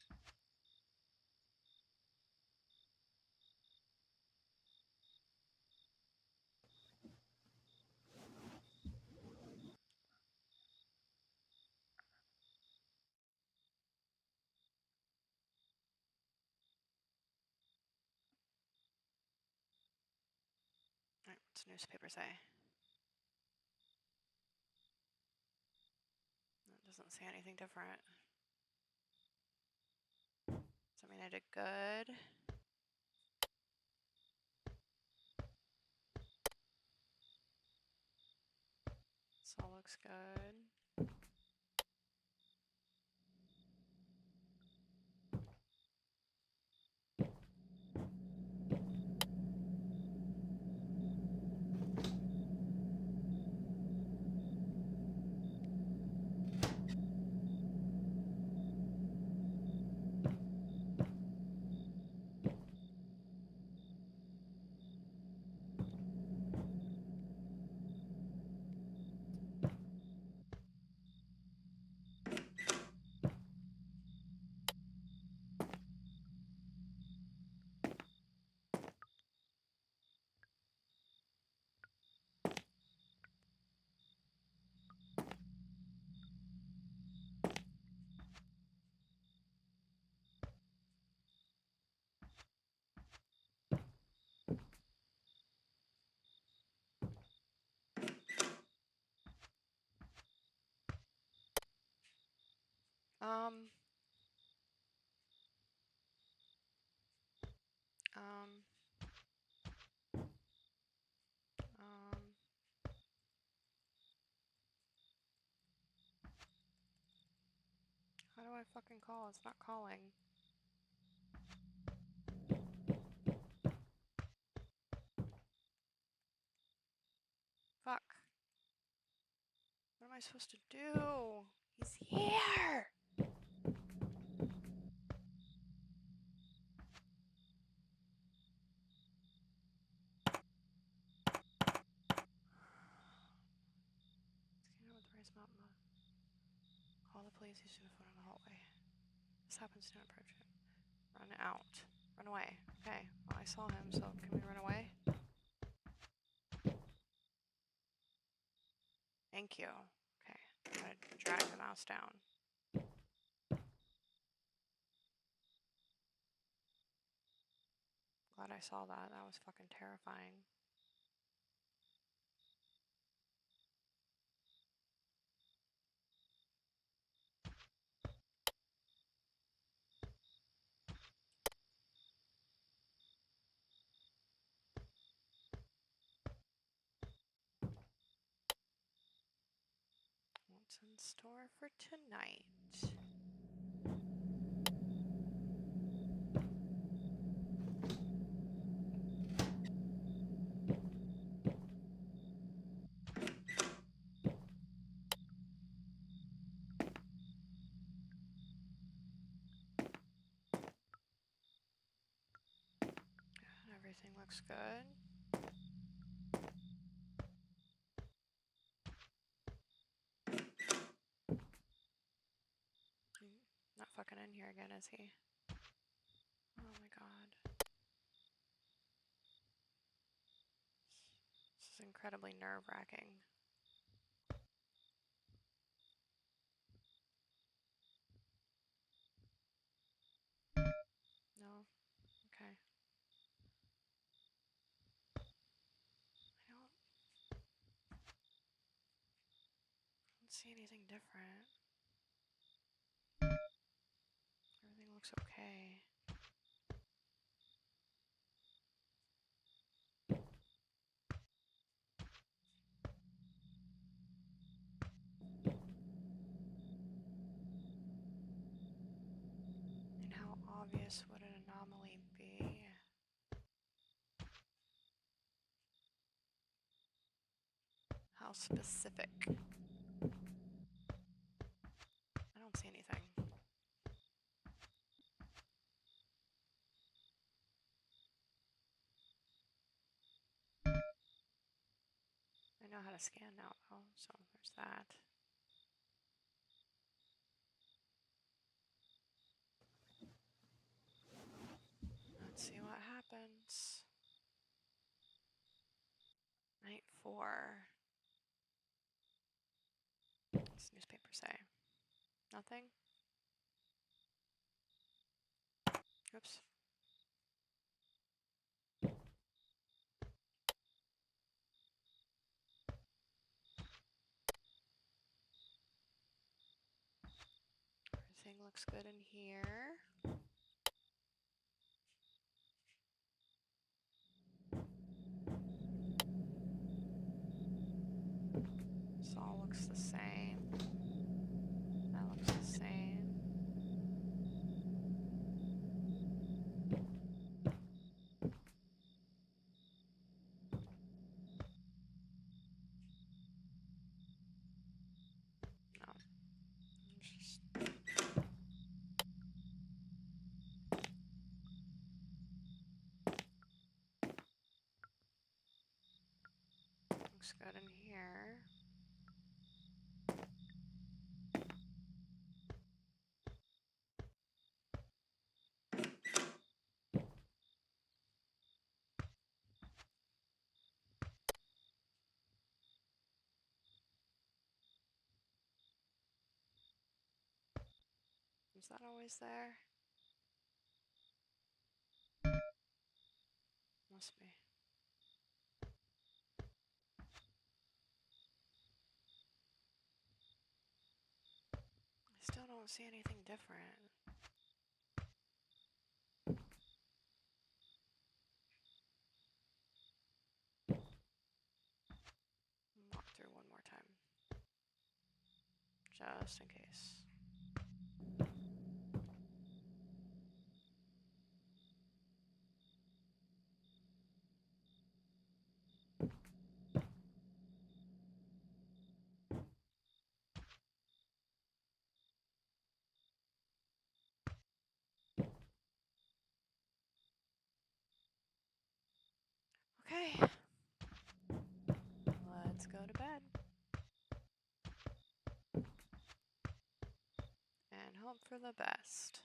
Alright, what's the newspaper say? It doesn't say anything different. Does that mean I did good? This all looks good. Um, um, um, how do I fucking call? It's not calling. Fuck. What am I supposed to do? He's here! Scan out with the raised mountain. Call the police. He's in the phone in the hallway. This happens, don't approach it. Run out. Run away. Okay. Well, I saw him, so can we run away? Thank you. Okay. I'm gonna drag the mouse down. Glad I saw that. That was fucking terrifying. last door for tonight. Everything looks good. Not fucking in here again, is he? Oh my god. This is incredibly nerve-wracking. No? Okay. I don't see anything different. Everything looks okay. And how obvious would an anomaly be? How specific? I don't see anything. I know how to scan now, though, so there's that. Let's see what happens. Night 4. What's the newspaper say? Nothing? Oops. Everything looks good in here. This all looks the same. That looks the same. No. Just looks good in here. Is that always there? Must be. I still don't see anything different. Walk through one more time. Just in case. Okay. Let's go to bed. And hope for the best.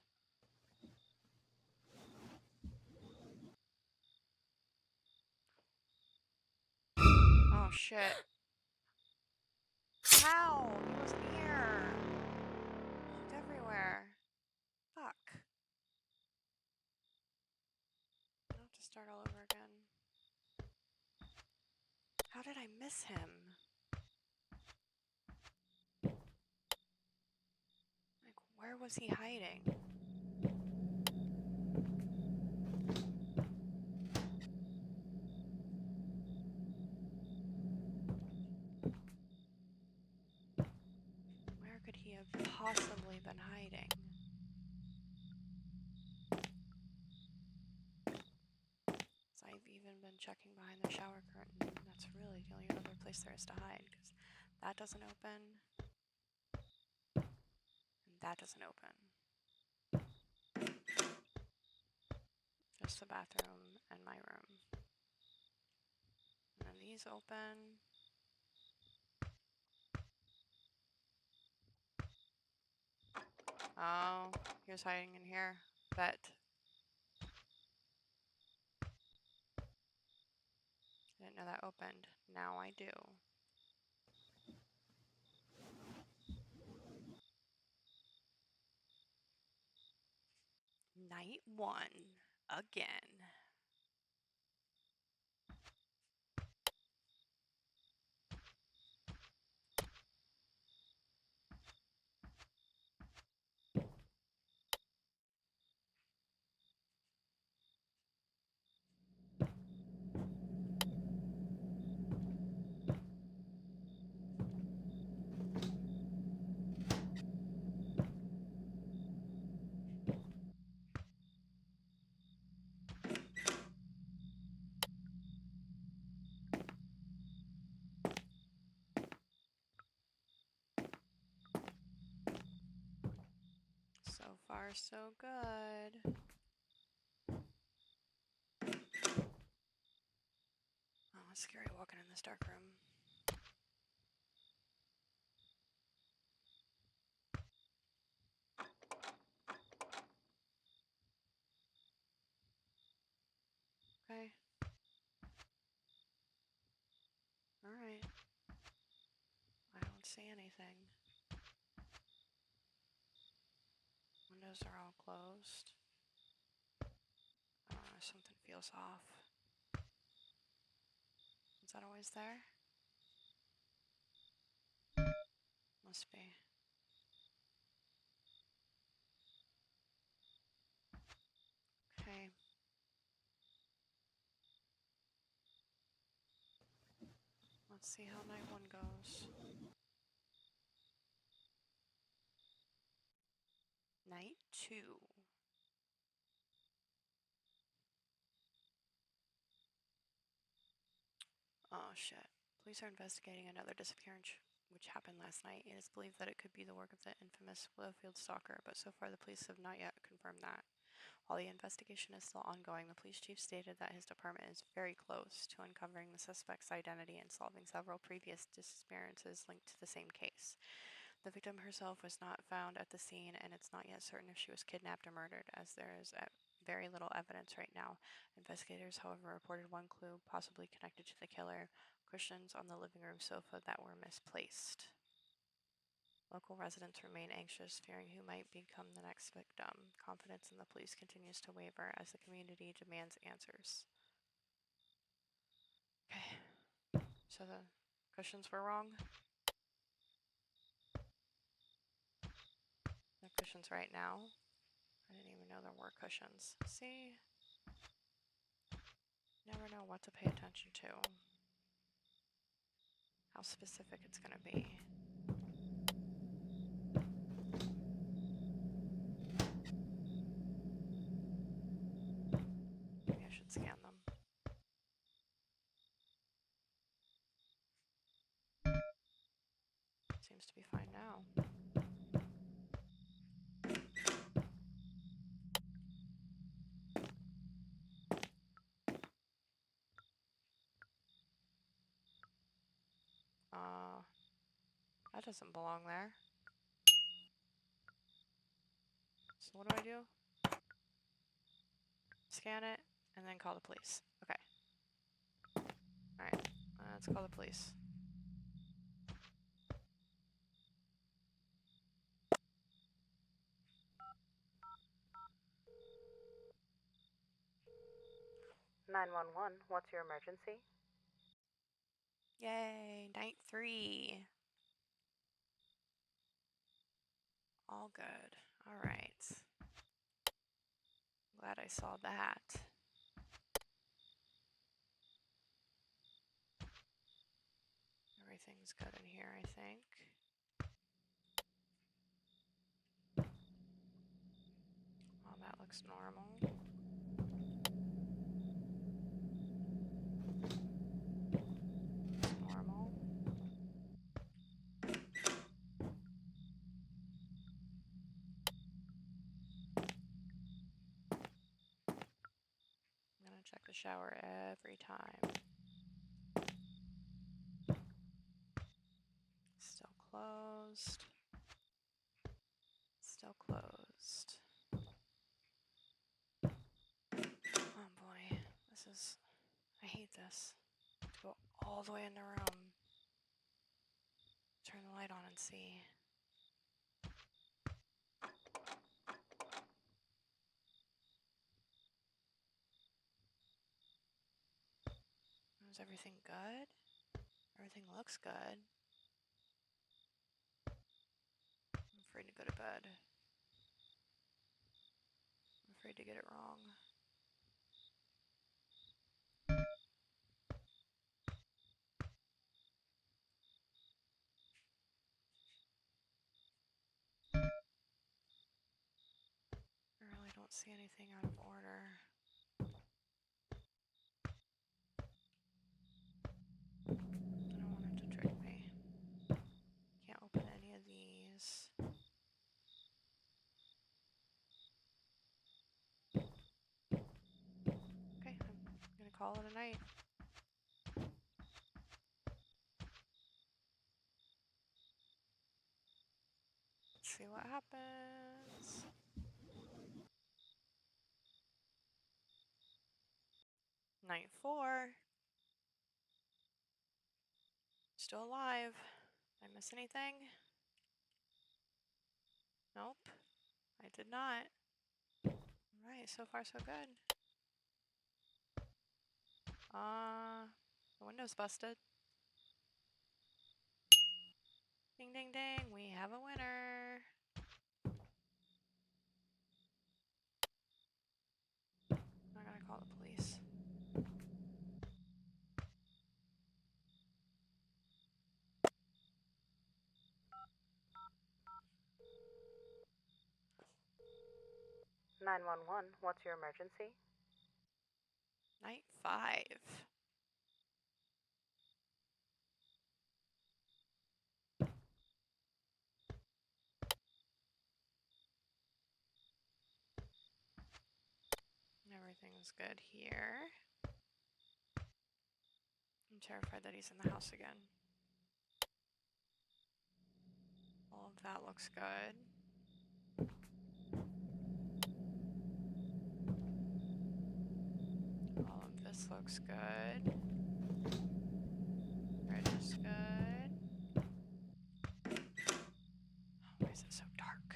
Oh shit. How? He wasn't here. Looked everywhere. Fuck. I'll have to start all over again. How did I miss him? Like, where was he hiding? Where even been checking behind the shower curtain. That's really the only other place there is to hide, because that doesn't open, and that doesn't open. Just the bathroom and my room. And then these open. Oh, he was hiding in here. Bet. Didn't know that opened. Now I do. Night 1. Again. So far, so good. Oh, it's scary walking in this dark room. Okay. Alright. I don't see anything. Windows are all closed. Something feels off. Is that always there? Must be. Okay. Let's see how night 1 goes. Night 2. Oh shit. Police are investigating another disappearance which happened last night. It is believed that it could be the work of the infamous Willowfield Stalker, but so far the police have not yet confirmed that. While the investigation is still ongoing, the police chief stated that his department is very close to uncovering the suspect's identity and solving several previous disappearances linked to the same case. The victim herself was not found at the scene, and it's not yet certain if she was kidnapped or murdered, as there is very little evidence right now. Investigators, however, reported one clue possibly connected to the killer: cushions on the living room sofa that were misplaced. Local residents remain anxious, fearing who might become the next victim. Confidence in the police continues to waver as the community demands answers. Okay, so the cushions were wrong. The cushions right now. I didn't even know there were cushions. See? Never know what to pay attention to. How specific it's gonna be. Maybe I should scan them. Seems to be fine now. That doesn't belong there. So what do I do? Scan it, and then call the police. Okay. Alright, let's call the police. What's your emergency? Yay, night 3. All good. Alright. Glad I saw that. Everything's good in here, I think. Oh, that looks normal. Check the shower every time. Still closed. Still closed. Oh boy, this is... I hate this. Go all the way in the room. Turn the light on and see. Is everything good? Everything looks good. I'm afraid to go to bed. I'm afraid to get it wrong. I really don't see anything out of order. I don't want it to trick me. Can't open any of these. Okay, I'm gonna call it a night. Let's see what happens. Night 4. Still alive. Did I miss anything? Nope. I did not. Alright, so far so good. The window's busted. Ding ding ding, we have a winner. I gotta call the police. What's your emergency? Night 5. Everything's good here. I'm terrified that he's in the house again. All of that looks good. All of this looks good. Red is good. Why is it so dark?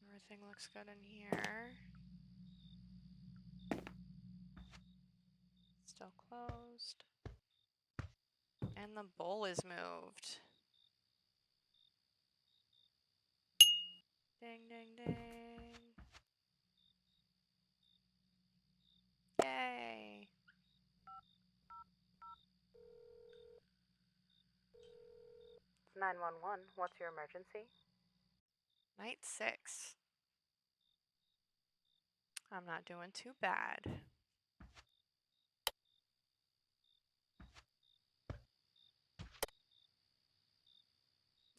Everything looks good in here. Still closed. And the bowl is moved. Ding, ding, ding. Yay. What's your emergency? Night 6. I'm not doing too bad.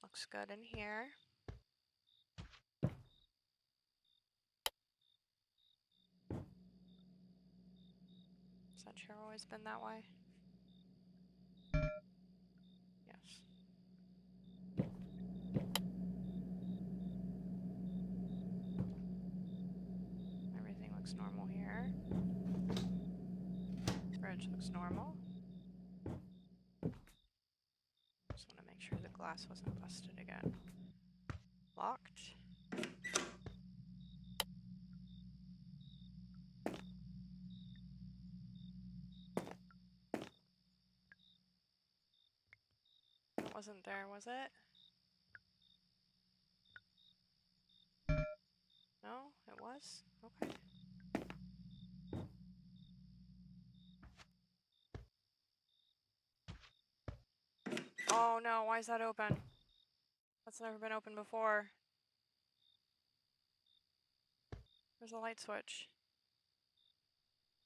Looks good in here. Has that chair always been that way? Yes. Everything looks normal here. Fridge looks normal. Just want to make sure the glass wasn't busted again. Locked. It wasn't there, was it? No, it was? Okay. Oh no, why is that open? That's never been open before. There's a light switch.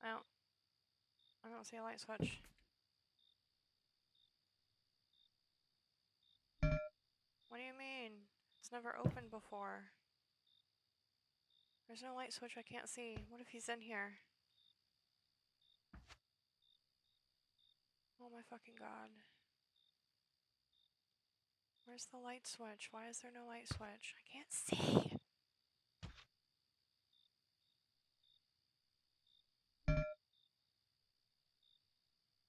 I don't see a light switch. What do you mean? It's never opened before. There's no light switch I can't see. What if he's in here? Oh my fucking god. Where's the light switch? Why is there no light switch? I can't see!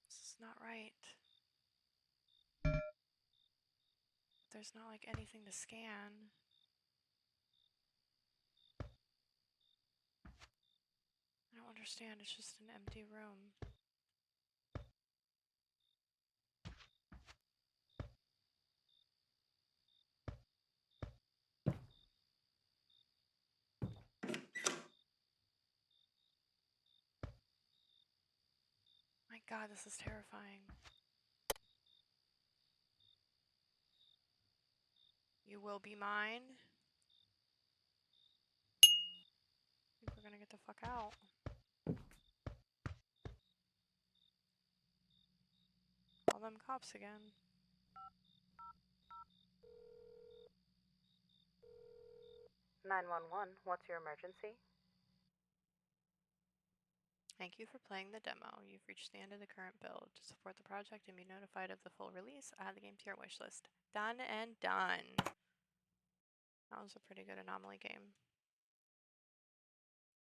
This is not right. There's not like anything to scan. I don't understand, it's just an empty room. My god, this is terrifying. You will be mine? I think we're gonna get the fuck out. Call them cops again. What's your emergency? Thank you for playing the demo. You've reached the end of the current build. To support the project and be notified of the full release, add the game to your wishlist. Done and done. That was a pretty good anomaly game.